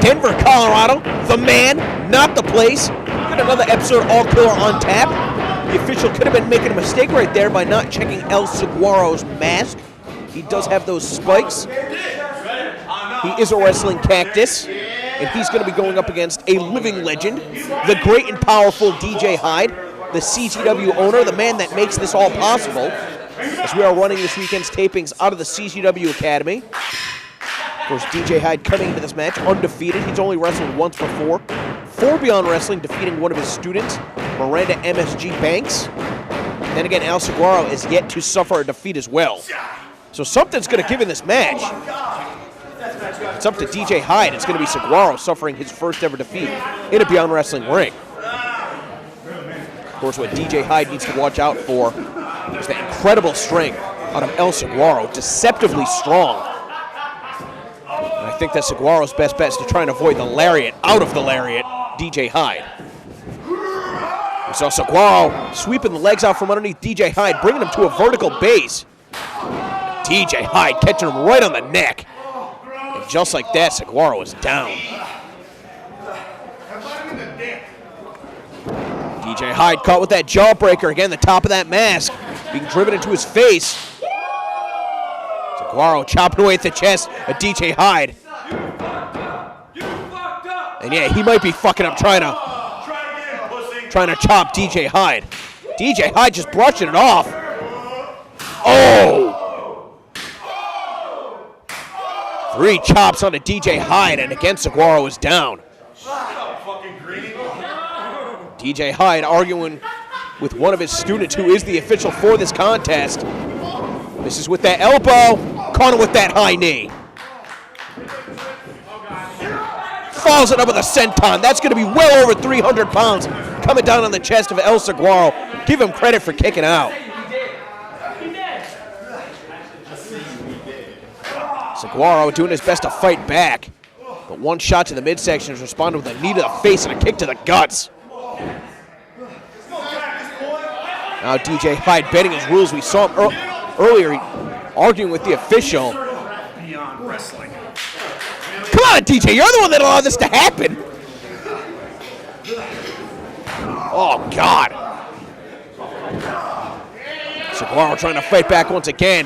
Denver, Colorado. The man, not the place. Got another episode All Killer on tap. The official could have been making a mistake right there by not checking El Saguaro's mask. He does have those spikes. He is a wrestling cactus, and he's going to be going up against a living legend, the great and powerful DJ Hyde, the CZW owner, the man that makes this all possible, as we are running this weekend's tapings out of the CZW Academy. Of course, DJ Hyde coming into this match undefeated. He's only wrestled once before. For Beyond Wrestling, defeating one of his students, Miranda MSG Banks. Then again, El Saguaro is yet to suffer a defeat as well. So something's going to give in this match. It's up to DJ Hyde. It's going to be Saguaro suffering his first ever defeat in a Beyond Wrestling ring. Of course, what DJ Hyde needs to watch out for is the incredible strength out of El Saguaro, deceptively strong. And I think that Saguaro's best bet is to try and avoid the lariat out of the lariat, DJ Hyde. We saw Saguaro sweeping the legs out from underneath DJ Hyde, bringing him to a vertical base. DJ Hyde catching him right on the neck. And just like that, Saguaro is down. DJ Hyde caught with that jawbreaker. Again, the top of that mask being driven into his face. Saguaro chopping away at the chest of DJ Hyde. And yeah, he might be fucking up trying to chop DJ Hyde. DJ Hyde just brushing it off. Oh! 3 chops onto DJ Hyde, and again Saguaro is down. DJ Hyde arguing with one of his students who is the official for this contest. This is with that elbow, caught him with that high knee. Follows it up with a senton. That's going to be well over 300 pounds coming down on the chest of El Saguaro. Give him credit for kicking out. Saguaro doing his best to fight back, but one shot to the midsection is responded with a knee to the face and a kick to the guts. Now DJ Hyde bending his rules. We saw him earlier arguing with the official. Beyond Wrestling. Come on, DJ, you're the one that allowed this to happen. Oh, God. Saguaro trying to fight back once again.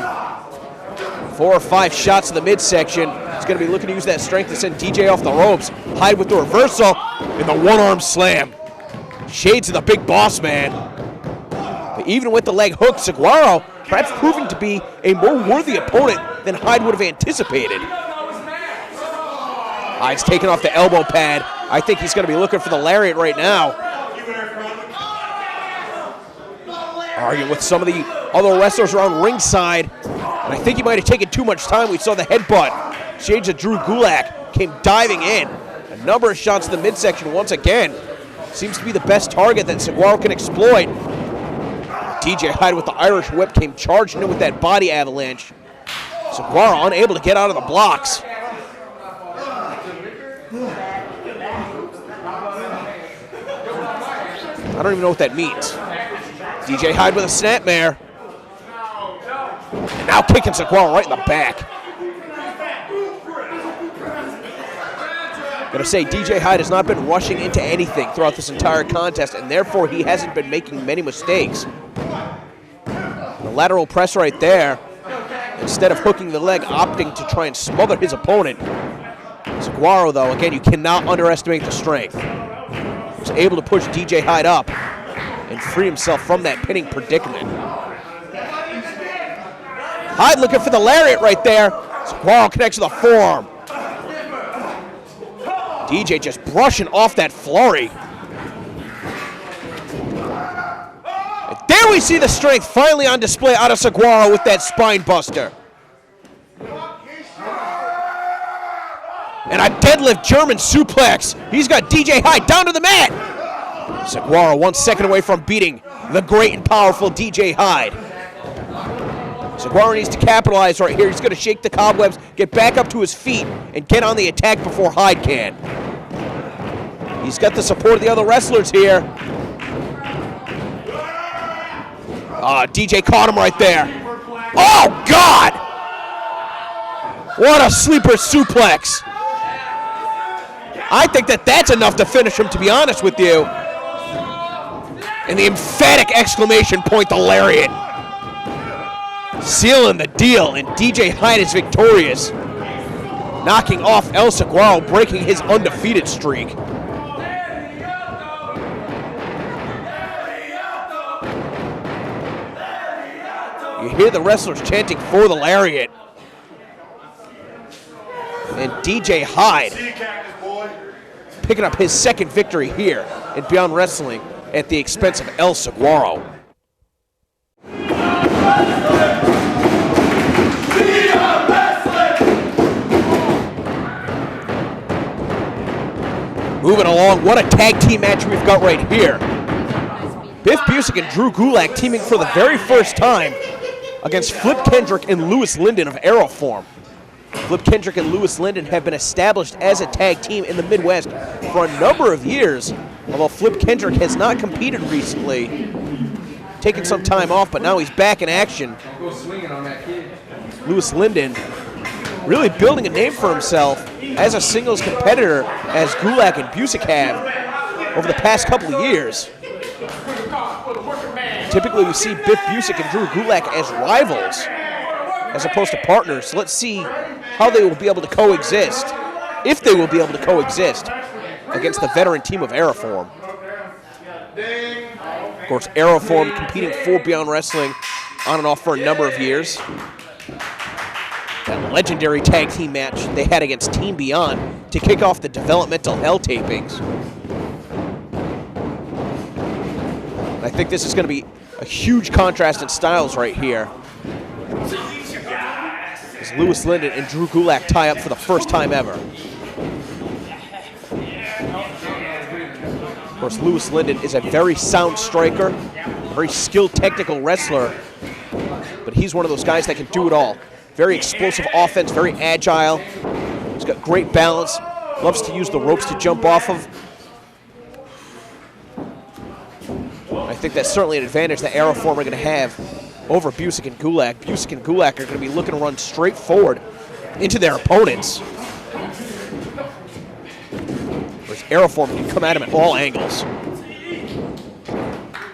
4 or 5 shots to the midsection. He's going to be looking to use that strength to send DJ off the ropes. Hyde with the reversal and the one-arm slam. Shades of the big boss man. But even with the leg hook, Saguaro perhaps proving to be a more worthy opponent than Hyde would have anticipated. Hyde's taking off the elbow pad. I think he's going to be looking for the lariat right now. Arguing with some of the other wrestlers around ringside. And I think he might have taken too much time. We saw the headbutt. Shades of Drew Gulak came diving in. A number of shots to the midsection once again. Seems to be the best target that Saguaro can exploit. DJ Hyde with the Irish whip came charging in with that body avalanche. Saguaro unable to get out of the blocks. I don't even know what that means. DJ Hyde with a snapmare. And now kicking Saguaro right in the back. Gonna say DJ Hyde has not been rushing into anything throughout this entire contest, and therefore he hasn't been making many mistakes. The lateral press right there, instead of hooking the leg, opting to try and smother his opponent. Saguaro, though, again, you cannot underestimate the strength. He's able to push DJ Hyde up and free himself from that pinning predicament. Hyde looking for the lariat right there. Saguaro connects with a forearm. DJ just brushing off that flurry. And there we see the strength finally on display out of Saguaro with that spine buster. And a deadlift German suplex. He's got DJ Hyde down to the mat. Saguaro 1 second away from beating the great and powerful DJ Hyde. Saguaro needs to capitalize right here. He's going to shake the cobwebs, get back up to his feet, and get on the attack before Hyde can. He's got the support of the other wrestlers here. DJ caught him right there. Oh, God! What a sleeper suplex. I think that that's enough to finish him, to be honest with you. And the emphatic exclamation point, the lariat. Sealing the deal, and DJ Hyde is victorious. Knocking off El Saguaro, breaking his undefeated streak. You hear the wrestlers chanting for the lariat. And DJ Hyde picking up his second victory here in Beyond Wrestling at the expense of El Saguaro. Moving along, what a tag team match we've got right here. Biff Busick and Drew Gulak teaming for the very first time against Flip Kendrick and Lewis Lyndon of Aeroform. Flip Kendrick and Lewis Lyndon have been established as a tag team in the Midwest for a number of years, although Flip Kendrick has not competed recently, taking some time off, but now he's back in action. Lewis Lyndon really building a name for himself as a singles competitor, as Gulak and Busick have over the past couple of years. Typically we see Biff Busick and Drew Gulak as rivals as opposed to partners. So let's see how they will be able to coexist, if they will be able to coexist against the veteran team of Aeroform. Of course, Aeroform competing for Beyond Wrestling on and off for a number of years. That legendary tag team match they had against Team Beyond to kick off the Developmental Hell tapings. I think this is going to be a huge contrast in styles right here, as Lewis Lyndon and Drew Gulak tie up for the first time ever. Of course, Lewis Lyndon is a very sound striker, a very skilled technical wrestler, but he's one of those guys that can do it all. Very explosive offense, very agile. He's got great balance, loves to use the ropes to jump off of. I think that's certainly an advantage that Aeroform are going to have over Busick and Gulak. Busick and Gulak are going to be looking to run straight forward into their opponents, whereas Aeroform can come at him at all angles.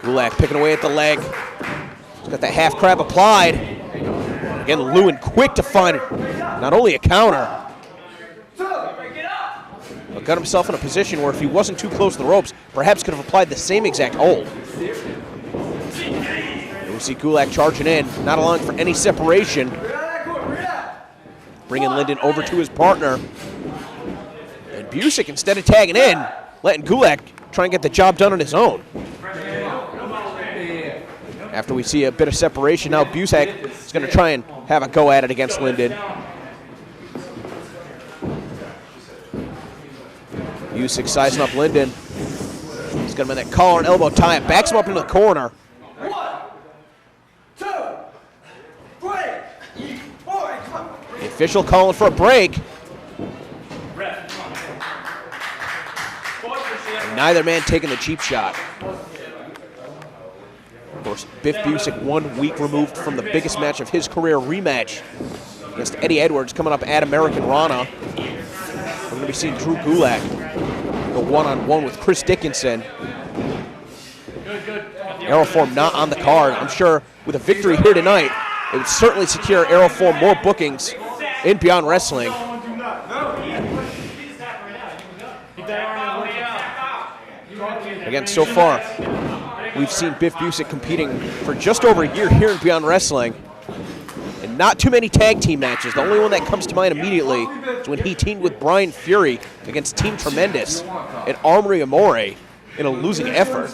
Gulak picking away at the leg. He's got that half crab applied. Again, Lewin quick to find not only a counter, but got himself in a position where if he wasn't too close to the ropes, perhaps could have applied the same exact hold. We see Gulak charging in, not allowing for any separation. Bringing Lyndon over to his partner. And Busick, instead of tagging in, letting Gulak try and get the job done on his own. After we see a bit of separation, now Busick is going to try and have a go at it against Lyndon. Busick sizing up Lyndon. He's got him in that collar and elbow tie. It backs him up into the corner. 1, 2, 3, 4. The official calling for a break. And neither man taking the cheap shot. Of course, Biff Busick 1 week removed from the biggest match of his career, rematch against Eddie Edwards, coming up at American Rana. We're going to be seeing Drew Gulak go one-on-one with Chris Dickinson. Aeroform not on the card. I'm sure with a victory here tonight, it would certainly secure Aeroform more bookings in Beyond Wrestling. Again, so far, we've seen Biff Busick competing for just over a year here in Beyond Wrestling. And not too many tag team matches. The only one that comes to mind immediately is when he teamed with Brian Fury against Team Tremendous at Armory Amore in a losing effort.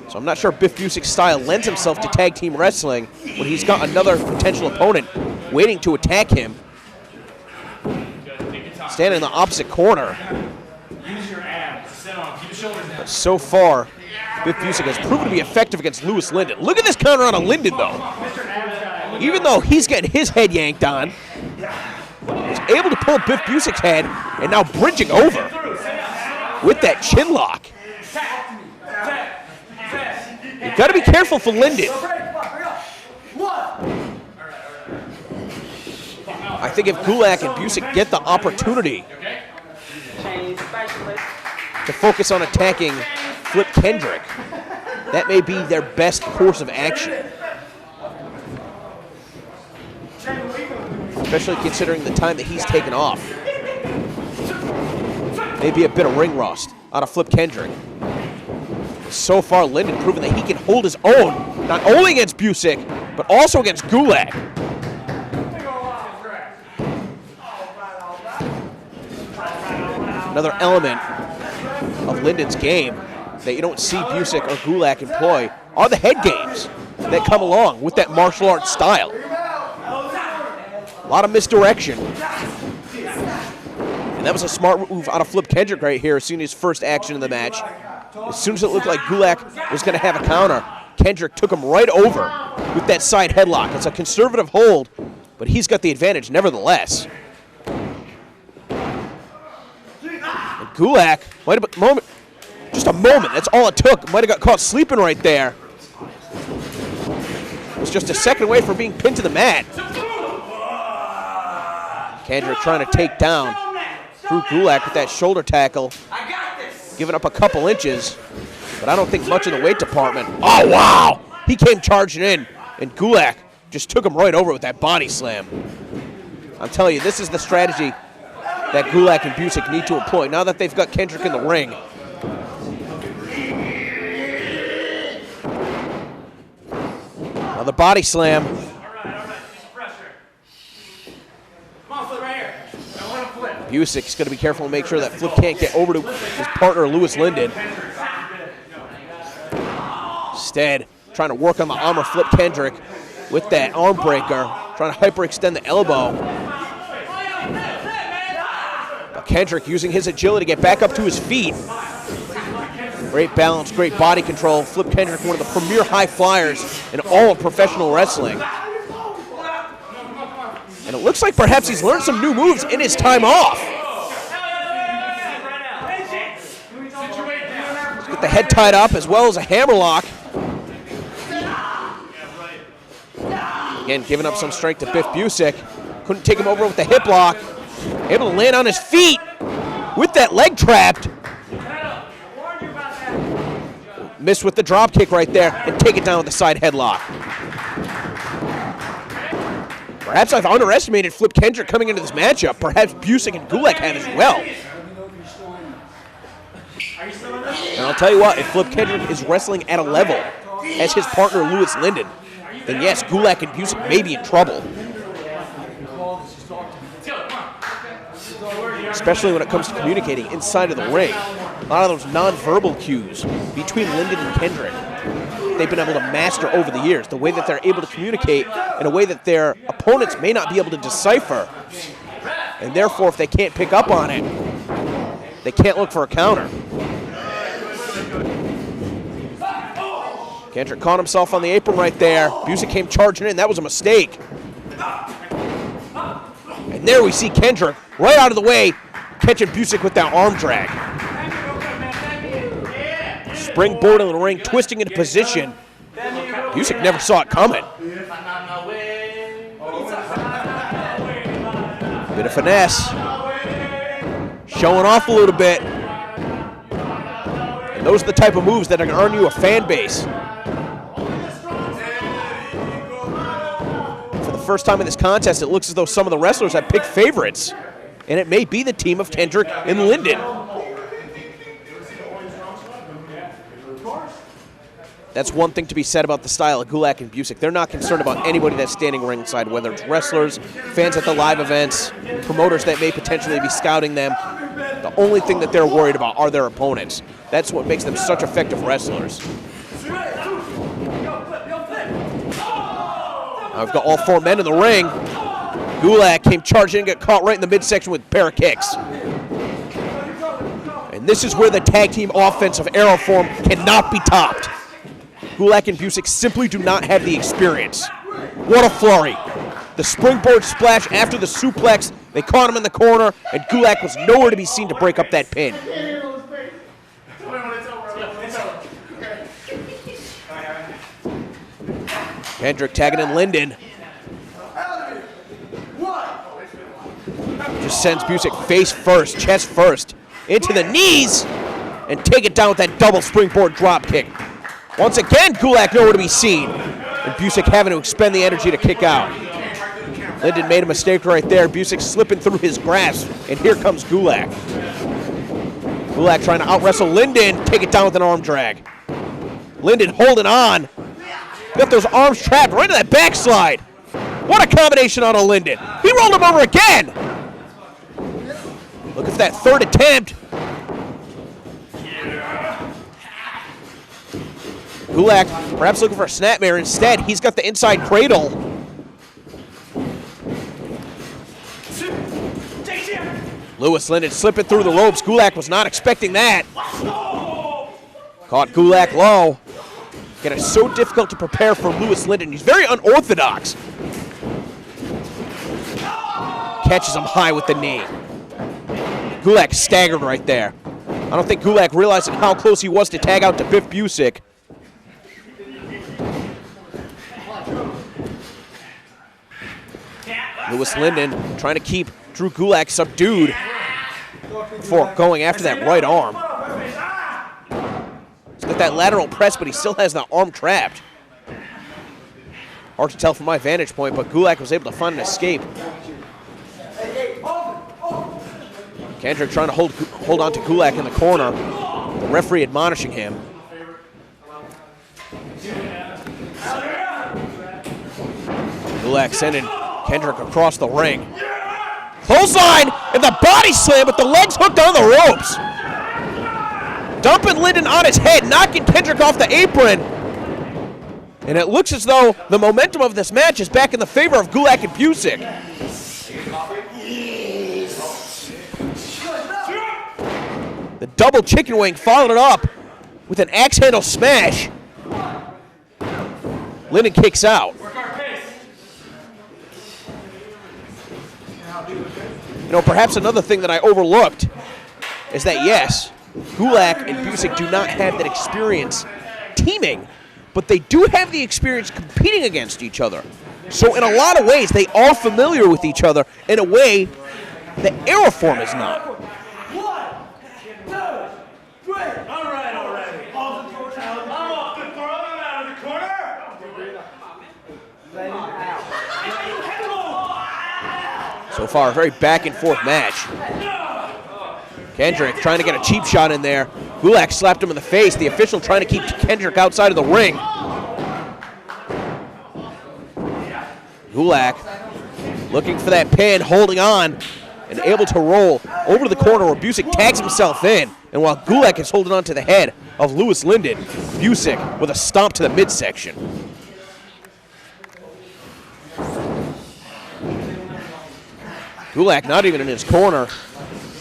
So I'm not sure Biff Busick's style lends himself to tag team wrestling when he's got another potential opponent waiting to attack him. Standing in the opposite corner. But so far, Biff Busick has proven to be effective against Lewis Lyndon. Look at this counter on a Lyndon, though. Even though he's getting his head yanked on, he's able to pull Biff Busick's head and now bridging over with that chin lock. You've got to be careful for Lyndon. I think if Gulak and Busick get the opportunity to focus on attacking Flip Kendrick. That may be their best course of action. Especially considering the time that he's taken off. Maybe a bit of ring rust out of Flip Kendrick. So far, Lyndon proving that he can hold his own, not only against Busick, but also against Gulak. Another element of Lyndon's game that you don't see Busick or Gulak employ are the head games that come along with that martial arts style. A lot of misdirection. And that was a smart move out of Flip Kendrick right here, seeing his first action in the match. As soon as it looked like Gulak was going to have a counter, Kendrick took him right over with that side headlock. It's a conservative hold, but he's got the advantage nevertheless. And Gulak might have just a moment, that's all it took. Might have got caught sleeping right there. It was just a second away from being pinned to the mat. Kendrick trying to take down through Gulak with that shoulder tackle. Giving up a couple inches, but I don't think much in the weight department. Oh, wow! He came charging in, and Gulak just took him right over with that body slam. I'm telling you, this is the strategy that Gulak and Busick need to employ now that they've got Kendrick in the ring. Now the body slam. Busick's going to be careful and make sure that Flip can't get over to his partner, Louis Lyndon. Instead, trying to work on the arm of Flip Kendrick with that arm breaker, trying to hyperextend the elbow. But Kendrick using his agility to get back up to his feet. Great balance, great body control. Flip Kendrick, one of the premier high flyers in all of professional wrestling. And it looks like perhaps he's learned some new moves in his time off. Let's get the head tied up as well as a hammerlock. Again, giving up some strength to Biff Busick. Couldn't take him over with the hip lock. Able to land on his feet with that leg trapped. Missed with the drop kick right there and take it down with the side headlock. Perhaps I've underestimated Flip Kendrick coming into this matchup. Perhaps Busick and Gulak have as well. And I'll tell you what, if Flip Kendrick is wrestling at a level as his partner Louis Lyndon, then yes, Gulak and Busick may be in trouble. Especially when it comes to communicating inside of the ring. A lot of those non-verbal cues between Lyndon and Kendrick, they've been able to master over the years. The way that they're able to communicate in a way that their opponents may not be able to decipher. And therefore, if they can't pick up on it, they can't look for a counter. Kendrick caught himself on the apron right there. Busick came charging in. That was a mistake. And there we see Kendrick right out of the way, catching Busick with that arm drag. Springboard in the ring, twisting into position. Busick never saw it coming. Bit of finesse. Showing off a little bit. And those are the type of moves that are going to earn you a fan base. For the first time in this contest, it looks as though some of the wrestlers have picked favorites. And it may be the team of Kendrick and Lyndon. That's one thing to be said about the style of Gulak and Busick. They're not concerned about anybody that's standing ringside, whether it's wrestlers, fans at the live events, promoters that may potentially be scouting them. The only thing that they're worried about are their opponents. That's what makes them such effective wrestlers. Now we've got all four men in the ring. Gulak came charging and got caught right in the midsection with a pair of kicks. And this is where the tag team offense of Aeroform cannot be topped. Gulak and Busick simply do not have the experience. What a flurry. The springboard splash after the suplex. They caught him in the corner, and Gulak was nowhere to be seen to break up that pin. Kendrick tagging in Lyndon. Just sends Busick face first, chest first. into the knees and take it down with that double springboard drop kick. Once again, Gulak nowhere to be seen. And Busick having to expend the energy to kick out. Lyndon made a mistake right there. Busick slipping through his grasp, and here comes Gulak. Gulak trying to out-wrestle Lyndon, take it down with an arm drag. Lyndon holding on. Got those arms trapped right into that backslide. What a combination on a Lyndon. He rolled him over again. Look at that third attempt. Gulak perhaps looking for a snapmare. Instead, he's got the inside cradle. Louis Lyndon slipping through the ropes. Gulak was not expecting that. Caught Gulak low. Again, it's so difficult to prepare for Louis Lyndon. He's very unorthodox. Catches him high with the knee. Gulak staggered right there. I don't think Gulak realized how close he was to tag out to Biff Busick. Louis Lyndon trying to keep Drew Gulak subdued before going after that right arm. He's got that lateral press, but he still has that arm trapped. Hard to tell from my vantage point, but Gulak was able to find an escape. Kendrick trying to hold on to Gulak in the corner. The referee admonishing him. Gulak sending Kendrick across the ring. Clothesline and the body slam with the legs hooked on the ropes. Dumping Lyndon on his head, knocking Kendrick off the apron. And it looks as though the momentum of this match is back in the favor of Gulak and Busick. The double chicken wing followed it up with an axe handle smash. Lyndon kicks out. You know, perhaps another thing that I overlooked is that, yes, Gulak and Busick do not have that experience teaming, but they do have the experience competing against each other. So in a lot of ways, they are familiar with each other in a way that Aeroform is not. 1, 2, 3. All right already. I'm off the throne. I'm out of the corner. So far, a very back-and-forth match. Kendrick trying to get a cheap shot in there. Gulak slapped him in the face. The official trying to keep Kendrick outside of the ring. Gulak looking for that pin, holding on, and able to roll over to the corner where Busick tags himself in. And while Gulak is holding on to the head of Louis Lyndon, Busick with a stomp to the midsection. Gulak not even in his corner,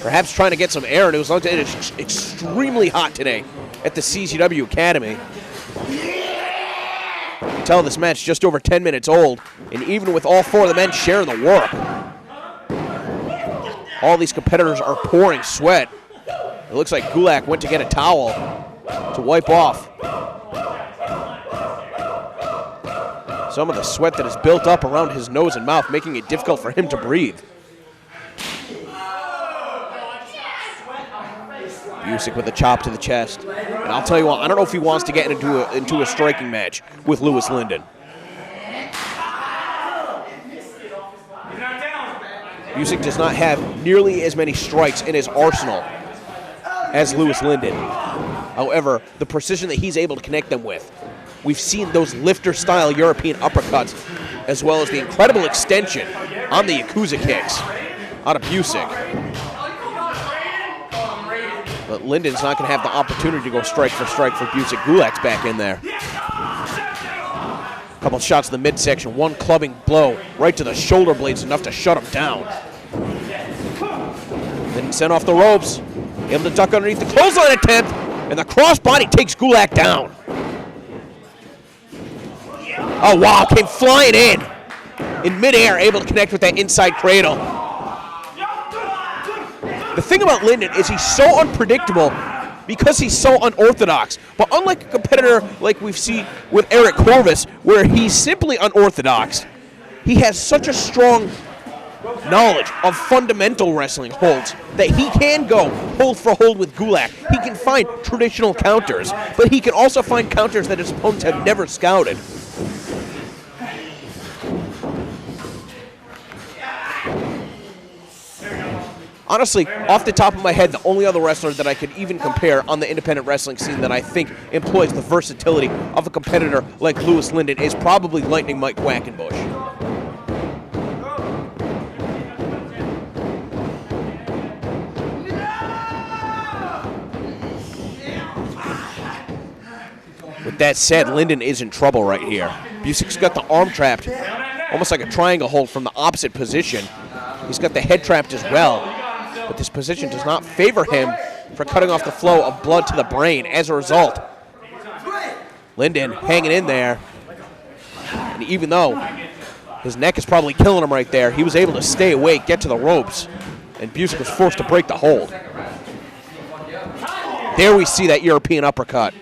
perhaps trying to get some air, and it was extremely hot today at the CZW Academy. You can tell this match just over 10 minutes old, and even with all four of the men sharing the work, all these competitors are pouring sweat. It looks like Gulak went to get a towel to wipe off some of the sweat that is built up around his nose and mouth, making it difficult for him to breathe. Busick with a chop to the chest. And I'll tell you what, I don't know if he wants to get into a striking match with Louis Lyndon. Busick does not have nearly as many strikes in his arsenal as Louis Lyndon. However, the precision that he's able to connect them with. We've seen those lifter-style European uppercuts, as well as the incredible extension on the Yakuza kicks out of Busick. But Lyndon's not going to have the opportunity to go strike for Busick. Gulak's back in there. A couple shots in the midsection, one clubbing blow right to the shoulder blades, enough to shut him down. Then sent off the ropes, able to duck underneath the clothesline attempt, and the crossbody takes Gulak down. Oh wow, came flying in midair, able to connect with that inside cradle. The thing about Lyndon is he's so unpredictable because he's so unorthodox. But unlike a competitor like we've seen with Eric Corvus, where he's simply unorthodox, he has such a strong knowledge of fundamental wrestling holds that he can go hold for hold with Gulak. He can find traditional counters, but he can also find counters that his opponents have never scouted. Honestly, off the top of my head, the only other wrestler that I could even compare on the independent wrestling scene that I think employs the versatility of a competitor like Louis Lyndon is probably Lightning Mike Quackenbush. With that said, Lyndon is in trouble right here. Busick's got the arm trapped, almost like a triangle hold from the opposite position. He's got the head trapped as well. But this position does not favor him for cutting off the flow of blood to the brain. As a result, Lyndon hanging in there. And even though his neck is probably killing him right there, he was able to stay awake, get to the ropes, and Busick was forced to break the hold. There we see that European uppercut.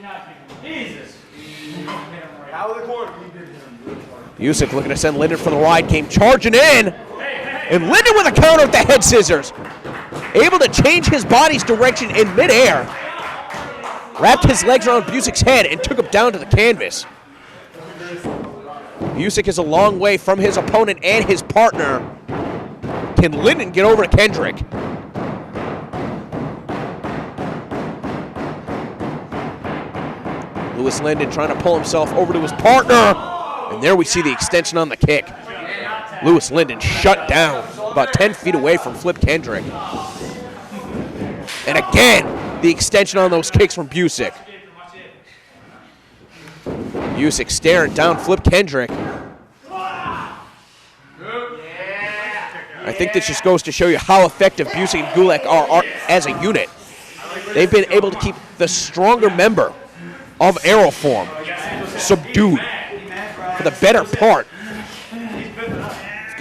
Busick looking to send Lyndon for the ride, came charging in, and Lyndon with a counter with the head scissors. Able to change his body's direction in midair. Wrapped his legs around Busick's head and took him down to the canvas. Busick is a long way from his opponent and his partner. Can Lyndon get over to Kendrick? Louis Lyndon trying to pull himself over to his partner. And there we see the extension on the kick. Louis Lyndon shut down about 10 feet away from Flip Kendrick. And again, the extension on those kicks from Busick. Busick staring down Flip Kendrick. I think this just goes to show you how effective Busick and Gulak are as a unit. They've been able to keep the stronger member of Aeroform subdued for the better part.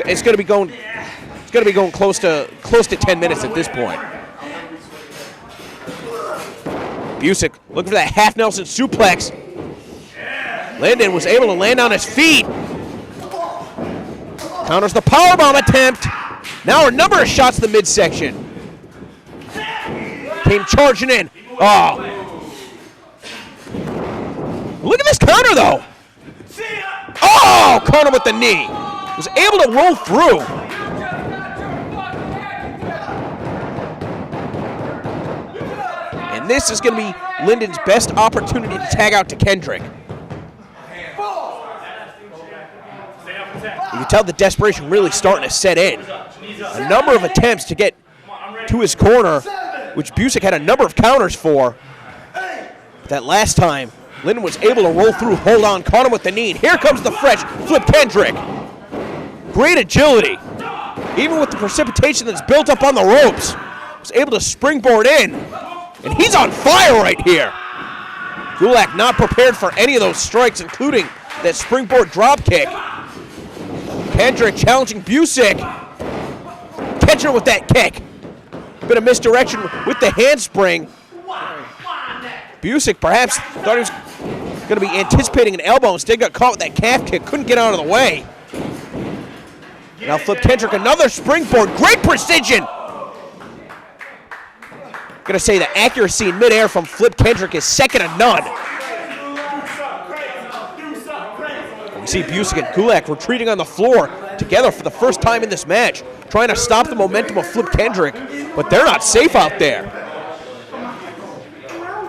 It's going to be going close to 10 minutes at this point. Busick looking for that half Nelson suplex. Lyndon was able to land on his feet. Counters the powerbomb attempt. Now a number of shots to the midsection. Came charging in. Oh. Look at this counter though. Oh, caught him with the knee. Was able to roll through. And this is going to be Lyndon's best opportunity to tag out to Kendrick. You can tell the desperation really starting to set in. A number of attempts to get to his corner, which Busick had a number of counters for. But that last time, Lyndon was able to roll through, hold on, caught him with the knee. Here comes the fresh Flip Kendrick. Great agility. Even with the precipitation that's built up on the ropes, was able to springboard in. And he's on fire right here. Gulak not prepared for any of those strikes, including that springboard drop kick. Kendrick challenging Busick. Catching with that kick. Bit of misdirection with the handspring. Busick perhaps thought he was going to be anticipating an elbow. Instead got caught with that calf kick. Couldn't get out of the way. Now Flip Kendrick, another springboard. Great precision. Going to say the accuracy in midair from Flip Kendrick is second to none. We see Busick and Gulak retreating on the floor together for the first time in this match, trying to stop the momentum of Flip Kendrick, but they're not safe out there.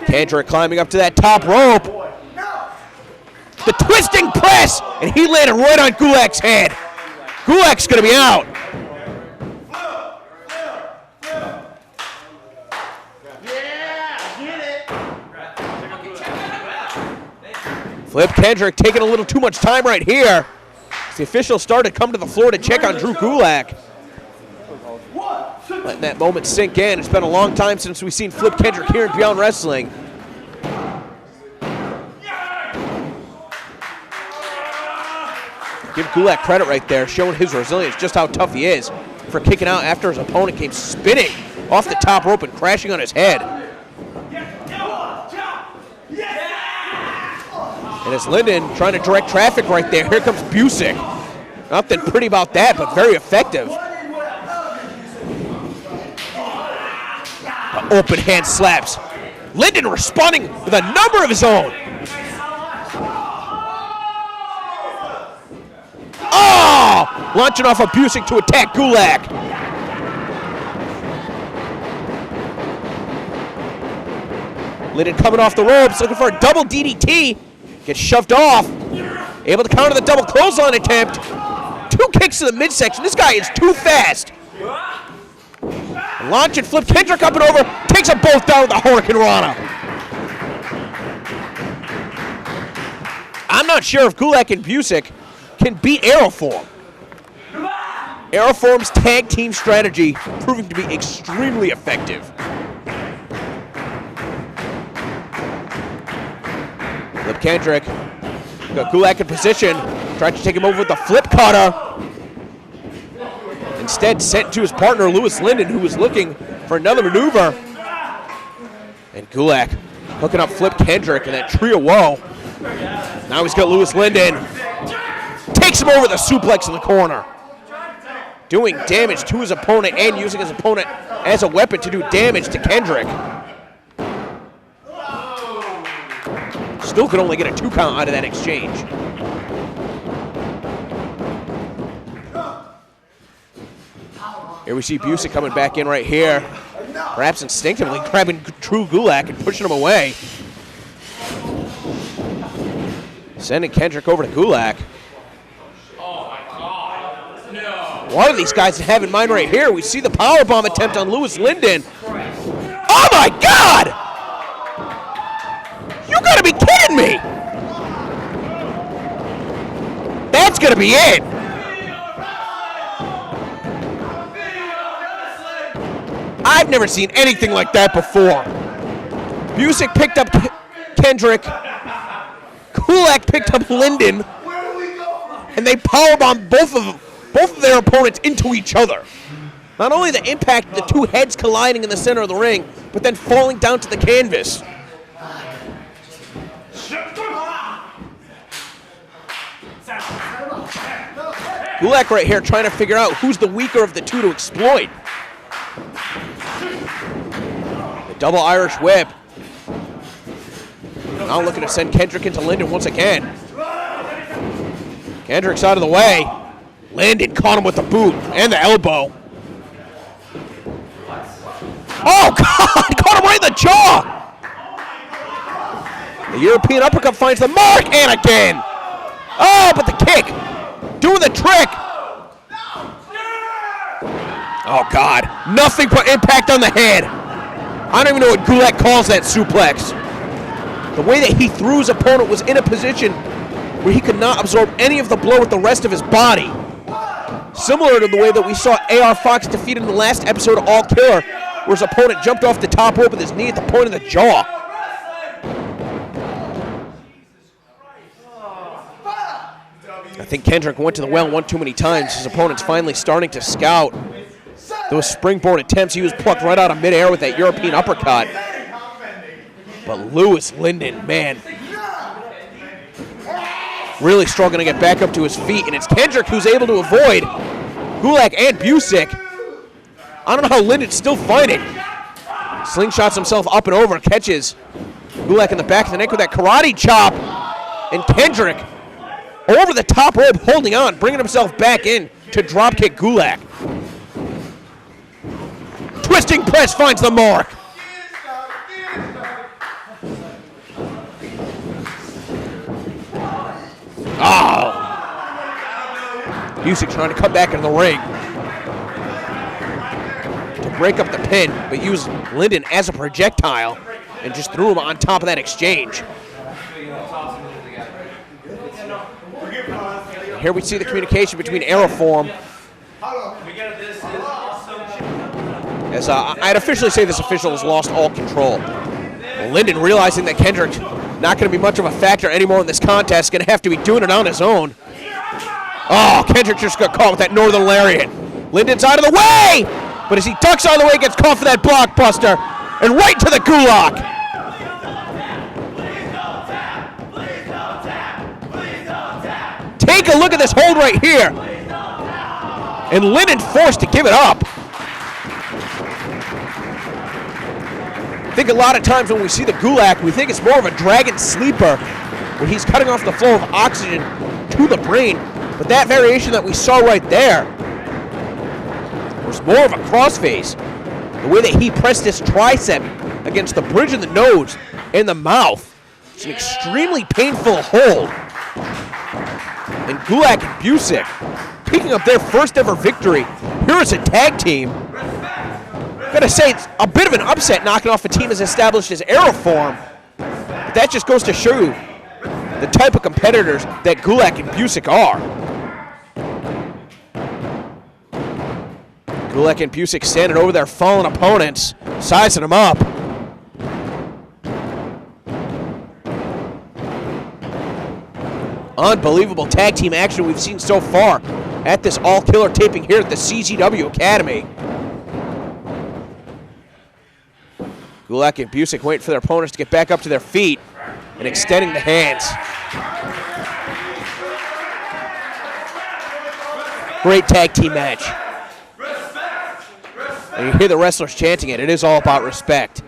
Kendrick climbing up to that top rope. The twisting press, and he landed right on Gulak's head. Gulak's going to be out. Flip Kendrick taking a little too much time right here. As the officials started to come to the floor to check on Drew Gulak. Letting that moment sink in. It's been a long time since we've seen Flip Kendrick here in Beyond Wrestling. Give Gulak credit right there, showing his resilience, just how tough he is for kicking out after his opponent came spinning off the top rope and crashing on his head. And it's Lyndon trying to direct traffic right there. Here comes Busick. Nothing pretty about that, but very effective. Open hand slaps. Lyndon responding with a number of his own. Oh! Launching off of Busick to attack Gulak. Lyndon coming off the ropes, looking for a double DDT. Gets shoved off. Able to counter the double clothesline attempt. 2 kicks to the midsection. This guy is too fast. Launch and flip Kendrick up and over. Takes them both down with the Hurricane Rana. I'm not sure if Gulak and Busick can beat Aeroform. Aeroform's tag team strategy proving to be extremely effective. Flip Kendrick. Got Gulak in position. Tried to take him over with the flip cutter. Instead, sent to his partner, Louis Lyndon, who was looking for another maneuver. And Gulak hooking up Flip Kendrick and that trio woe. Now he's got Louis Lyndon. Takes him over the suplex in the corner. Doing damage to his opponent and using his opponent as a weapon to do damage to Kendrick. Still could only get a 2 count out of that exchange. Here we see Busick coming back in right here. Perhaps instinctively grabbing True Gulak and pushing him away. Sending Kendrick over to Gulak. What do these guys have in mind right here? We see the powerbomb attempt on Louis Lyndon. Oh my God! You gotta be kidding me! That's gonna be it! I've never seen anything like that before. Busick picked up Kendrick. Gulak picked up Lyndon. And they powerbombed both of their opponents into each other. Not only the impact of the 2 heads colliding in the center of the ring, but then falling down to the canvas. Gulak right here trying to figure out who's the weaker of the 2 to exploit. The double Irish whip. Now looking to send Kendrick into Lyndon once again. Kendrick's out of the way. Lyndon caught him with the boot and the elbow. Oh, God! Caught him right in the jaw! The European uppercut finds the mark, and again! Oh, but the kick! Doing the trick! Oh, God. Nothing but impact on the head. I don't even know what Gulak calls that suplex. The way that he threw his opponent was in a position where he could not absorb any of the blow with the rest of his body. Similar to the way that we saw A.R. Fox defeat in the last episode of All Killer, where his opponent jumped off the top rope with his knee at the point of the jaw. I think Kendrick went to the well one too many times. His opponent's finally starting to scout. Those springboard attempts, he was plucked right out of midair with that European uppercut. But Louis Lyndon, man, really struggling to get back up to his feet, and it's Kendrick who's able to avoid Gulak and Busick. I don't know how Lyndon's still fighting. Slingshots himself up and over, catches Gulak in the back of the neck with that karate chop, and Kendrick over the top rope holding on, bringing himself back in to dropkick Gulak. Twisting press finds the mark. Oh! Busick trying to come back into the ring to break up the pin, but used Lyndon as a projectile and just threw him on top of that exchange. Here we see the communication between Aeroform. As I'd officially say this official has lost all control. Well, Lyndon realizing that Kendrick's not going to be much of a factor anymore in this contest, going to have to be doing it on his own. Oh, Kendrick just got caught with that Northern Lariat. Lyndon's out of the way! But as he ducks out of the way, gets caught for that blockbuster. And right to the Gulak. Take a look at this hold right here. And Lyndon forced to give it up. I think a lot of times when we see the Gulak, we think it's more of a dragon sleeper, where he's cutting off the flow of oxygen to the brain. But that variation that we saw right there was more of a crossface. The way that he pressed his tricep against the bridge of the nose and the mouth. It's an extremely painful hold. And Gulak and Busick picking up their first ever victory here as a tag team. Gotta say, it's a bit of an upset knocking off a team as established as Aeroform. But that just goes to show you the type of competitors that Gulak and Busick are. Gulak and Busick standing over their fallen opponents, sizing them up. Unbelievable tag team action we've seen so far at this all-killer taping here at the CZW Academy. Gulak and Busick waiting for their opponents to get back up to their feet and extending the hands. Great tag team match. And you hear the wrestlers chanting it. It is all about respect.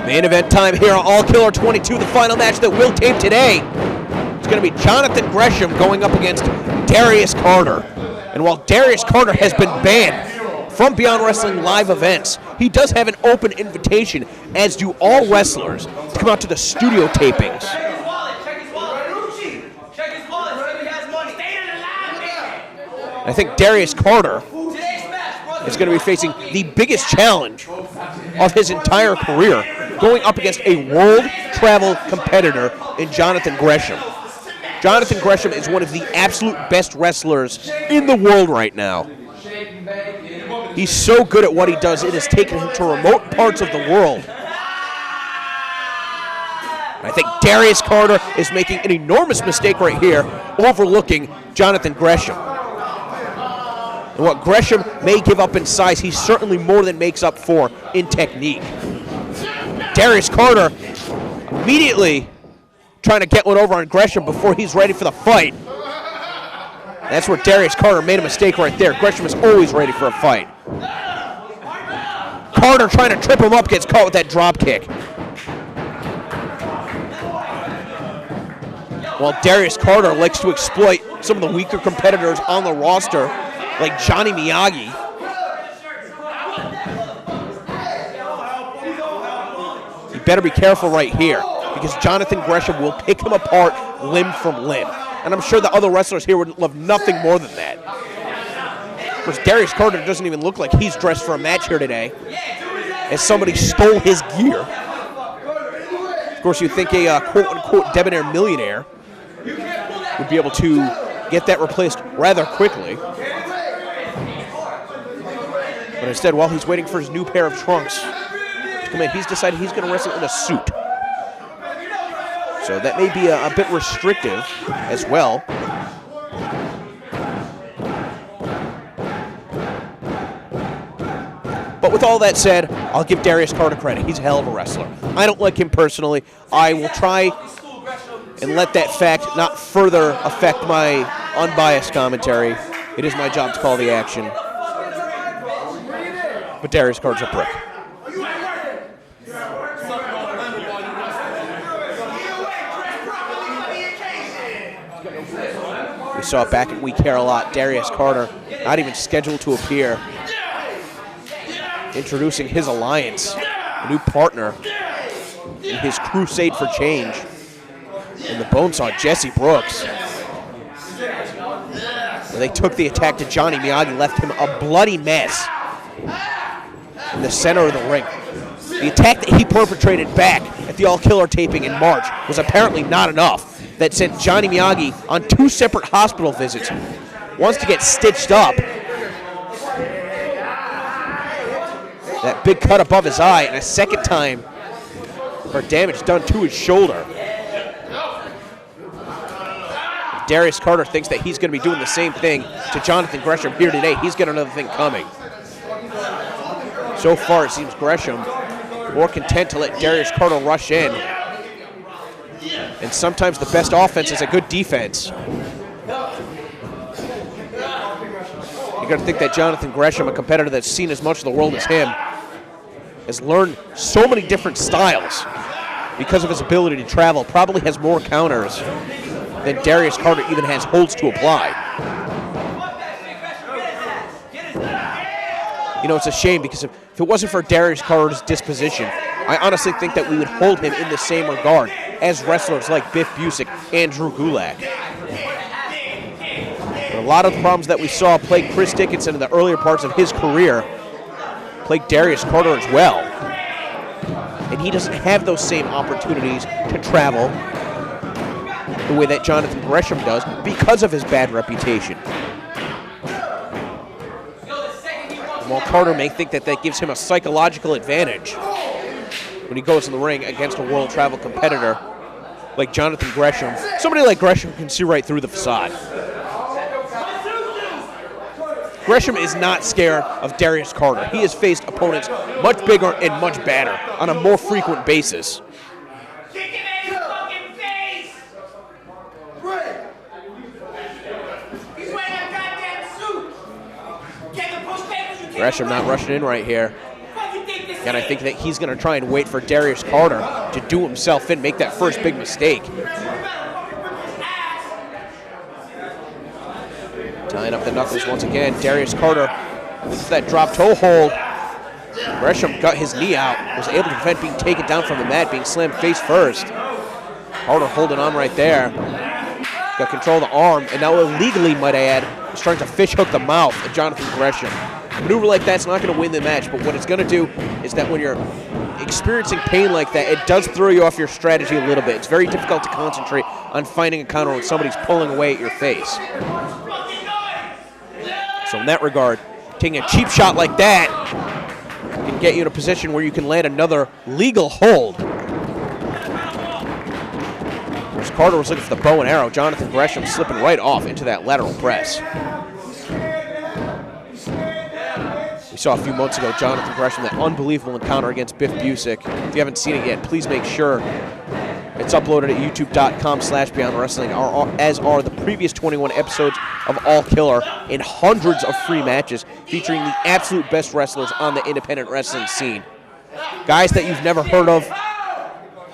Main event time here on All Killer 22, the final match that we'll tape today. It's going to be Jonathan Gresham going up against Darius Carter. And while Darius Carter has been banned from Beyond Wrestling live events, he does have an open invitation, as do all wrestlers, to come out to the studio tapings. I think Darius Carter is going to be facing the biggest challenge of his entire career, going up against a world travel competitor in Jonathan Gresham. Jonathan Gresham is one of the absolute best wrestlers in the world right now. He's so good at what he does, it has taken him to remote parts of the world. I think Darius Carter is making an enormous mistake right here, overlooking Jonathan Gresham. And what Gresham may give up in size, he certainly more than makes up for in technique. Darius Carter immediately trying to get one over on Gresham before he's ready for the fight. That's where Darius Carter made a mistake right there. Gresham is always ready for a fight. Carter trying to trip him up, gets caught with that drop kick. While Darius Carter likes to exploit some of the weaker competitors on the roster, like Johnny Miyagi. You better be careful right here, because Jonathan Gresham will pick him apart limb from limb. And I'm sure the other wrestlers here would love nothing more than that. Of course, Darius Carter doesn't even look like he's dressed for a match here today, as somebody stole his gear. Of course, you'd think a quote-unquote debonair millionaire would be able to get that replaced rather quickly. But instead, while he's waiting for his new pair of trunks to come in, he's decided he's going to wrestle in a suit. So that may be a bit restrictive as well. But with all that said, I'll give Darius Carter credit. He's a hell of a wrestler. I don't like him personally. I will try and let that fact not further affect my unbiased commentary. It is my job to call the action. But Darius Carter's a brick. We saw it back in We Care a Lot. Darius Carter not even scheduled to appear. Introducing his alliance, a new partner in his crusade for change. And the bonesaw Jesse Brooks. Where they took the attack to Johnny Miyagi, left him a bloody mess in the center of the ring. The attack that he perpetrated back at the All Killer taping in March was apparently not enough. That sent Johnny Miyagi on 2 separate hospital visits. Once to get stitched up. That big cut above his eye, and a second time for damage done to his shoulder. Darius Carter thinks that he's going to be doing the same thing to Jonathan Gresham here today. He's got another thing coming. So far, it seems Gresham more content to let Darius Carter rush in. And sometimes the best offense is a good defense. You got to think that Jonathan Gresham, a competitor that's seen as much of the world as him, has learned so many different styles because of his ability to travel, probably has more counters than Darius Carter even has holds to apply. You know, it's a shame because if it wasn't for Darius Carter's disposition, I honestly think that we would hold him in the same regard as wrestlers like Biff Busick and Drew Gulak. But a lot of the problems that we saw plague Chris Dickinson in the earlier parts of his career plague Darius Carter as well. And he doesn't have those same opportunities to travel the way that Jonathan Gresham does because of his bad reputation. While Carter may think that that gives him a psychological advantage when he goes in the ring against a world travel competitor like Jonathan Gresham, somebody like Gresham can see right through the facade. Gresham is not scared of Darius Carter. He has faced opponents much bigger and much badder on a more frequent basis. Gresham not rushing in right here. And I think that he's going to try and wait for Darius Carter to do himself in, make that first big mistake. Tying up the knuckles once again. Darius Carter with that drop toe hold. Gresham got his knee out, was able to prevent being taken down from the mat, being slammed face first. Carter holding on right there. Got control of the arm, and now illegally, might I add, is trying to fish hook the mouth of Jonathan Gresham. A maneuver like that's not going to win the match, but what it's going to do is that when you're experiencing pain like that, it does throw you off your strategy a little bit. It's very difficult to concentrate on finding a counter when somebody's pulling away at your face. So in that regard, taking a cheap shot like that can get you in a position where you can land another legal hold. Whereas Carter was looking for the bow and arrow, Jonathan Gresham slipping right off into that lateral press. We saw a few months ago Jonathan Gresham, that unbelievable encounter against Biff Busick. If you haven't seen it yet, please make sure it's uploaded at youtube.com/beyondwrestling, as are the previous 21 episodes of All Killer and hundreds of free matches featuring the absolute best wrestlers on the independent wrestling scene. Guys that you've never heard of,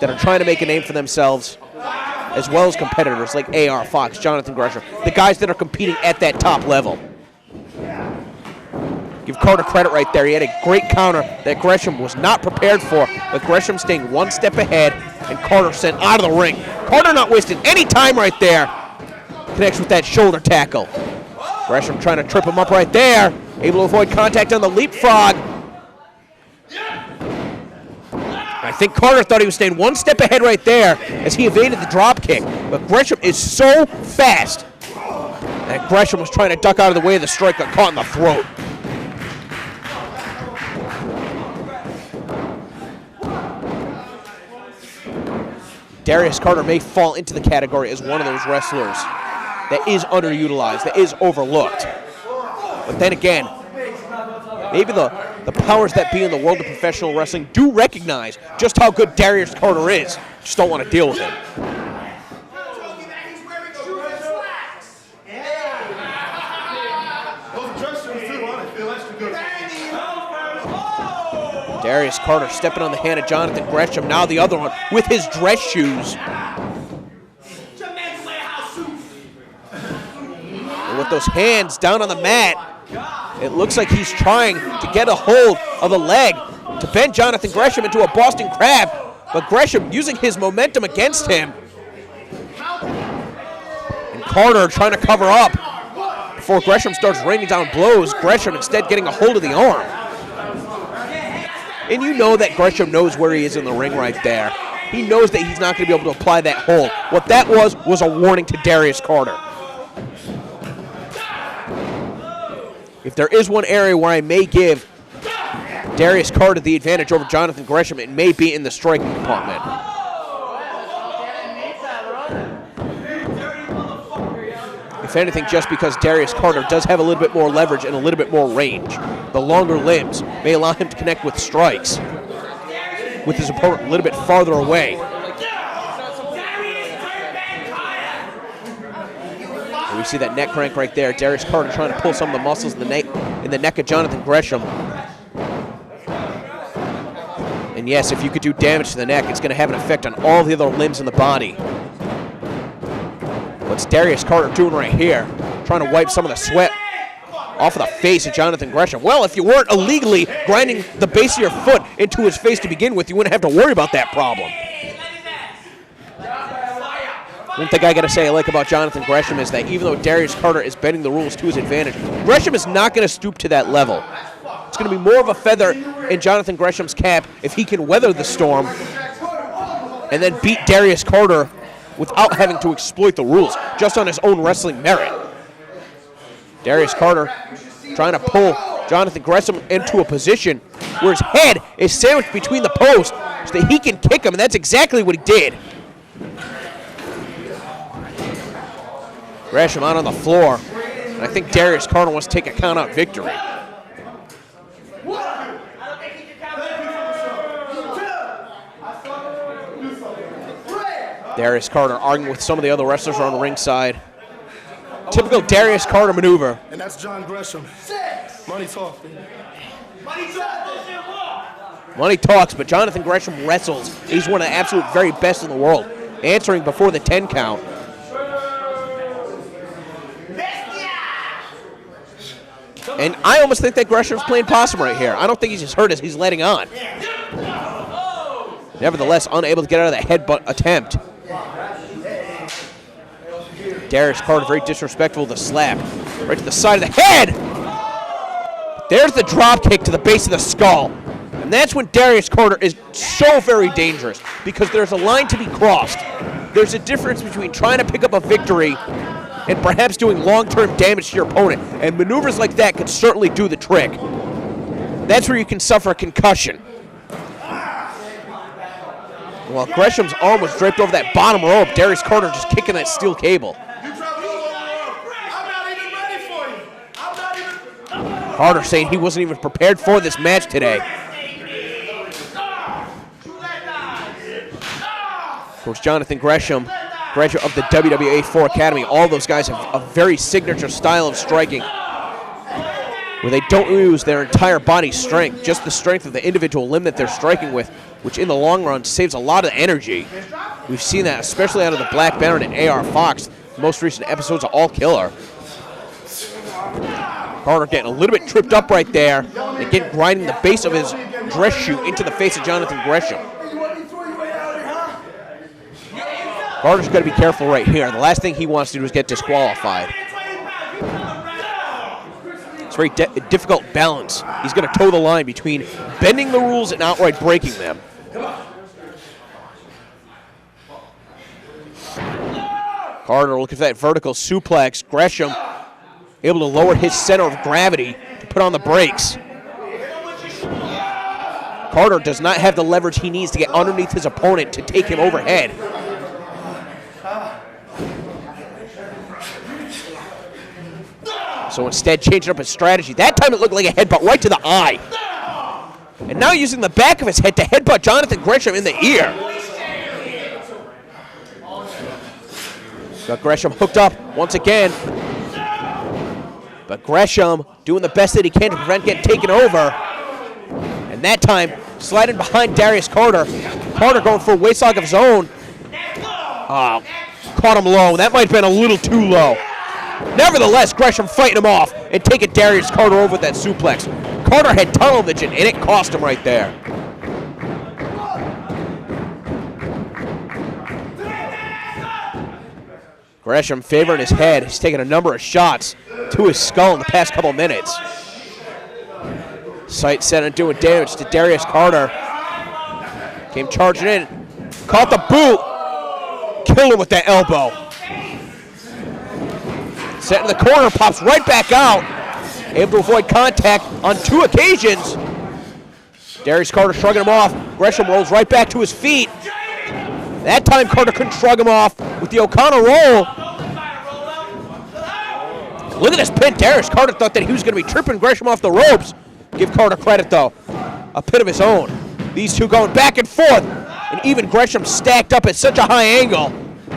that are trying to make a name for themselves, as well as competitors like AR, Fox, Jonathan Gresham, the guys that are competing at that top level. Give Carter credit right there. He had a great counter that Gresham was not prepared for, but Gresham staying one step ahead and Carter sent out of the ring. Carter not wasting any time right there. Connects with that shoulder tackle. Gresham trying to trip him up right there. Able to avoid contact on the leapfrog. I think Carter thought he was staying one step ahead right there as he evaded the drop kick. But Gresham is so fast that Gresham was trying to duck out of the way of the strike, got caught in the throat. Darius Carter may fall into the category as one of those wrestlers that is underutilized, that is overlooked. But then again, maybe the powers that be in the world of professional wrestling do recognize just how good Darius Carter is, just don't want to deal with him. Darius Carter stepping on the hand of Jonathan Gresham, now the other one with his dress shoes. And with those hands down on the mat, it looks like he's trying to get a hold of the leg to bend Jonathan Gresham into a Boston Crab, but Gresham using his momentum against him. And Carter trying to cover up before Gresham starts raining down blows. Gresham instead getting a hold of the arm. And you know that Gresham knows where he is in the ring right there. He knows that he's not going to be able to apply that hold. What that was a warning to Darius Carter. If there is one area where I may give Darius Carter the advantage over Jonathan Gresham, it may be in the striking department. If anything, just because Darius Carter does have a little bit more leverage and a little bit more range. The longer limbs may allow him to connect with strikes with his opponent a little bit farther away. And we see that neck crank right there. Darius Carter trying to pull some of the muscles in the neck of Jonathan Gresham. And yes, if you could do damage to the neck, it's going to have an effect on all the other limbs in the body. What's Darius Carter doing right here? Trying to wipe some of the sweat off of the face of Jonathan Gresham. Well, if you weren't illegally grinding the base of your foot into his face to begin with, you wouldn't have to worry about that problem. One thing I got to say I like about Jonathan Gresham is that even though Darius Carter is bending the rules to his advantage, Gresham is not going to stoop to that level. It's going to be more of a feather in Jonathan Gresham's cap if he can weather the storm and then beat Darius Carter without having to exploit the rules, just on his own wrestling merit. Darius Carter trying to pull Jonathan Gresham into a position where his head is sandwiched between the posts so that he can kick him, and that's exactly what he did. Gresham out on the floor, and I think Darius Carter wants to take a count-out victory. Darius Carter arguing with some of the other wrestlers around the ringside. Typical Darius Carter maneuver. And that's John Gresham. Money talks. Money talks, but Jonathan Gresham wrestles. He's one of the absolute very best in the world. Answering before the 10 count. And I almost think that Gresham's playing possum right here. I don't think he's as hurt as he's letting on. Nevertheless, unable to get out of that headbutt attempt. Darius Carter very disrespectful with the slap. Right to the side of the head! There's the drop kick to the base of the skull. And that's when Darius Carter is so very dangerous, because there's a line to be crossed. There's a difference between trying to pick up a victory and perhaps doing long-term damage to your opponent. And maneuvers like that could certainly do the trick. That's where you can suffer a concussion. While Gresham's arm was draped over that bottom rope, Darius Carter just kicking that steel cable. Carter saying he wasn't even prepared for this match today. Of course, Jonathan Gresham, graduate of the WWA 4 Academy, all those guys have a very signature style of striking where they don't use their entire body strength, just the strength of the individual limb that they're striking with, which in the long run saves a lot of energy. We've seen that especially out of the Black Baron and AR Fox, the most recent episodes of All Killer. Carter getting a little bit tripped up right there, and again grinding the base of his dress shoe into the face of Jonathan Gresham. Carter's got to be careful right here. The last thing he wants to do is get disqualified. It's a very difficult balance. He's going to toe the line between bending the rules and outright breaking them. Carter looking for that vertical suplex. Gresham able to lower his center of gravity to put on the brakes. Carter does not have the leverage he needs to get underneath his opponent to take him overhead. So instead, changing up his strategy. That time it looked like a headbutt right to the eye. And now using the back of his head to headbutt Jonathan Gresham in the ear. Got Gresham hooked up once again. But Gresham doing the best that he can to prevent getting taken over. And that time, sliding behind Darius Carter. Carter going for a waistlock of his own. Caught him low. That might have been a little too low. Nevertheless, Gresham fighting him off and taking Darius Carter over with that suplex. Carter had tunnel vision, and it cost him right there. Gresham favoring his head. He's taken a number of shots to his skull in the past couple minutes. Sight set on doing damage to Darius Carter. Came charging in. Caught the boot. Killed him with that elbow. Set in the corner, pops right back out. Able to avoid contact on 2 occasions. Darius Carter shrugging him off. Gresham rolls right back to his feet. That time Carter couldn't shrug him off with the O'Connor roll. Look at this pin. Darius Carter thought that he was going to be tripping Gresham off the ropes. Give Carter credit, though. A pin of his own. These two going back and forth. And even Gresham, stacked up at such a high angle,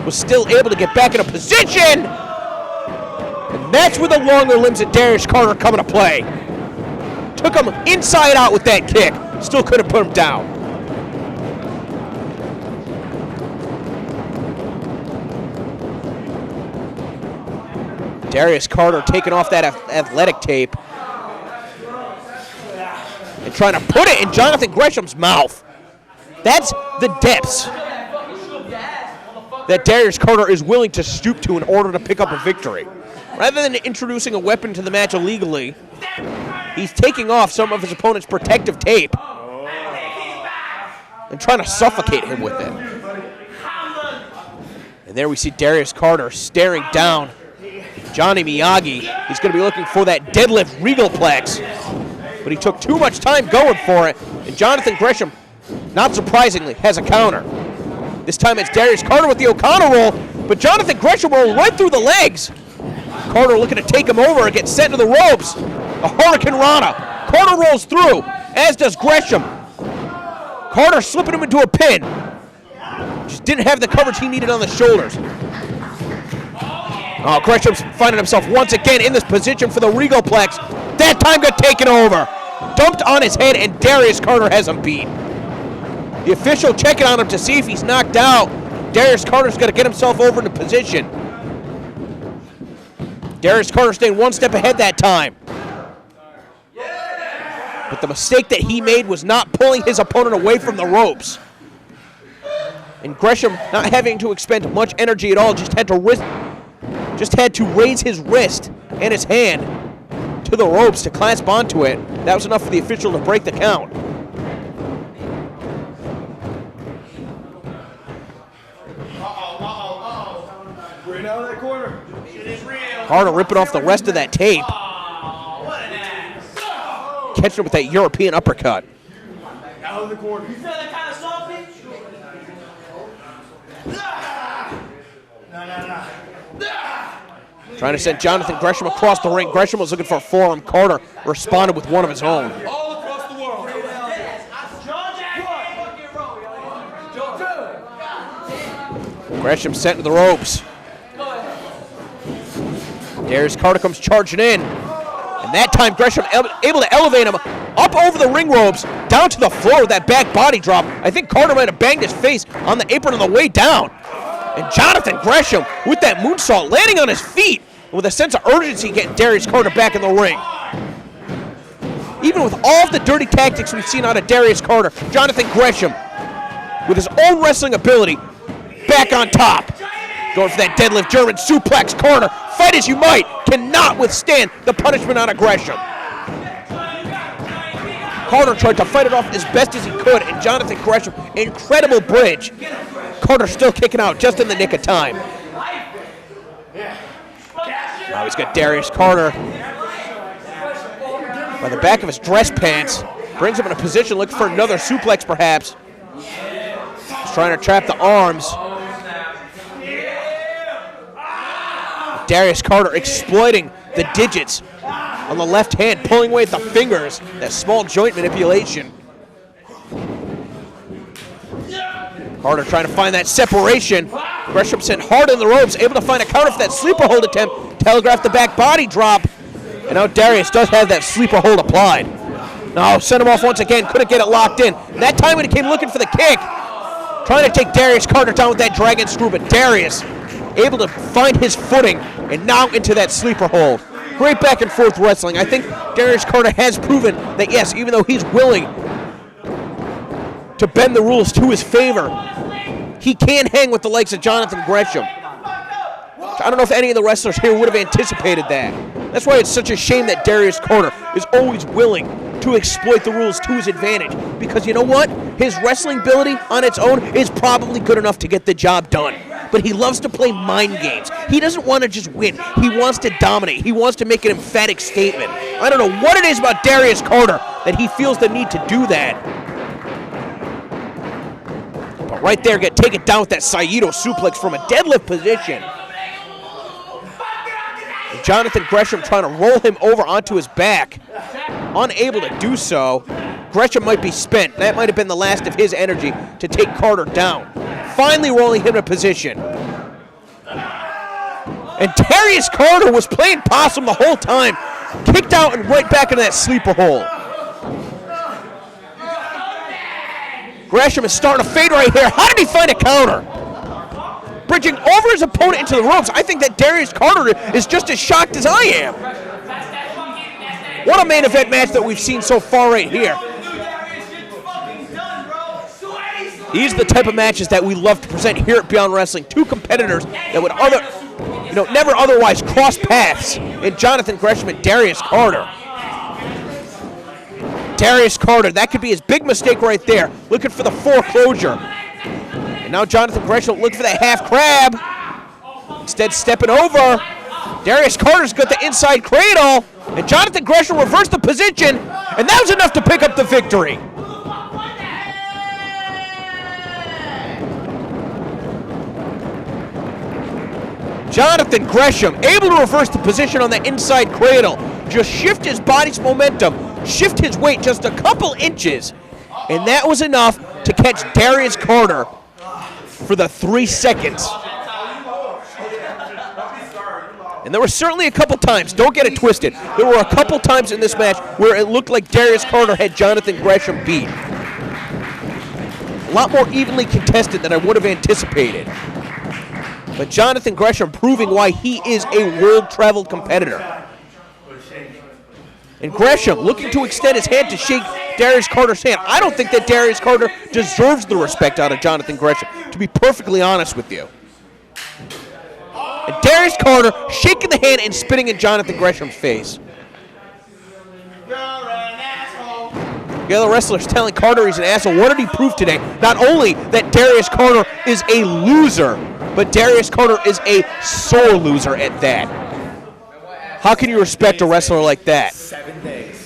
was still able to get back in a position. And that's where the longer limbs of Darius Carter come into play. Took him inside out with that kick. Still couldn't put him down. Darius Carter taking off that athletic tape and trying to put it in Jonathan Gresham's mouth. That's the depths that Darius Carter is willing to stoop to in order to pick up a victory. Rather than introducing a weapon to the match illegally, he's taking off some of his opponent's protective tape and trying to suffocate him with it. And there we see Darius Carter staring down Johnny Miyagi. He's going to be looking for that deadlift regalplex, but he took too much time going for it, and Jonathan Gresham, not surprisingly, has a counter. This time it's Darius Carter with the O'Connor roll, but Jonathan Gresham rolled right through the legs. Carter looking to take him over and get sent to the ropes. A Hurricane Rana. Carter rolls through, as does Gresham. Carter slipping him into a pin. Just didn't have the coverage he needed on the shoulders. Oh, Gresham's finding himself once again in this position for the regalplex. That time got taken over. Dumped on his head, and Darius Carter has him beat. The official checking on him to see if he's knocked out. Darius Carter's got to get himself over into position. Darius Carter staying one step ahead that time. But the mistake that he made was not pulling his opponent away from the ropes. And Gresham, not having to expend much energy at all, just had to raise his wrist and his hand to the ropes to clasp onto it. That was enough for the official to break the count. Right out of that corner. Carter ripping off the rest of that tape. Catching him with that European uppercut. Out of the corner. You feel that kind of salty? No. Trying to send Jonathan Gresham across the ring. Gresham was looking for a forearm. Carter responded with one of his own. All across the world. Gresham sent to the ropes. Darius Carter comes charging in. And that time Gresham able to elevate him up over the ring ropes, down to the floor with that back body drop. I think Carter might have banged his face on the apron on the way down. And Jonathan Gresham with that moonsault landing on his feet with a sense of urgency getting Darius Carter back in the ring. Even with all of the dirty tactics we've seen out of Darius Carter, Jonathan Gresham, with his own wrestling ability, back on top. Going for that deadlift German suplex. Carter, fight as you might, cannot withstand the punishment on Gresham. Carter tried to fight it off as best as he could, and Jonathan Gresham, incredible bridge. Carter still kicking out just in the nick of time. Now he's got Darius Carter by the back of his dress pants. Brings him in a position looking for another suplex perhaps. He's trying to trap the arms. Darius Carter exploiting the digits on the left hand, pulling away at the fingers, that small joint manipulation. Carter trying to find that separation. Gresham sent hard in the ropes, able to find a counter for that sleeper hold attempt, telegraphed the back body drop, and now Darius does have that sleeper hold applied. No, sent him off once again, couldn't get it locked in. And that time when he came looking for the kick, trying to take Darius Carter down with that dragon screw, but Darius able to find his footing and now into that sleeper hold. Great back and forth wrestling. I think Darius Carter has proven that yes, even though he's willing to bend the rules to his favor, he can hang with the likes of Jonathan Gresham. I don't know if any of the wrestlers here would have anticipated that. That's why it's such a shame that Darius Carter is always willing to exploit the rules to his advantage. Because you know what? His wrestling ability on its own is probably good enough to get the job done. But he loves to play mind games. He doesn't want to just win. He wants to dominate. He wants to make an emphatic statement. I don't know what it is about Darius Carter that he feels the need to do that. But right there, take it down with that Saito suplex from a deadlift position. Jonathan Gresham trying to roll him over onto his back. Unable to do so. Gresham might be spent. That might have been the last of his energy to take Carter down. Finally rolling him to position. And Darius Carter was playing possum the whole time. Kicked out and right back into that sleeper hole. Gresham is starting to fade right here. How did he find a counter? Bridging over his opponent into the ropes. I think that Darius Carter is just as shocked as I am. What a main event match that we've seen so far right here. These are the type of matches that we love to present here at Beyond Wrestling. Two competitors that would never otherwise cross paths in Jonathan Gresham and Darius Carter. Darius Carter, that could be his big mistake right there, looking for the foreclosure. And now Jonathan Gresham looking for that half crab. Instead stepping over. Darius Carter's got the inside cradle, and Jonathan Gresham reversed the position, and that was enough to pick up the victory. Jonathan Gresham able to reverse the position on the inside cradle. Just shift his body's momentum, shift his weight just a couple inches, and that was enough to catch Darius Carter for the 3 seconds. And there were certainly a couple times, don't get it twisted, there were a couple times in this match where it looked like Darius Carter had Jonathan Gresham beat. A lot more evenly contested than I would have anticipated. But Jonathan Gresham proving why he is a world-traveled competitor. And Gresham looking to extend his hand to shake Darius Carter's hand. I don't think that Darius Carter deserves the respect out of Jonathan Gresham, to be perfectly honest with you. And Darius Carter shaking the hand and spitting in Jonathan Gresham's face. The other wrestlers telling Carter he's an asshole. What did he prove today? Not only that Darius Carter is a loser, but Darius Carter is a sore loser at that. How can you respect a wrestler like that? 7 days.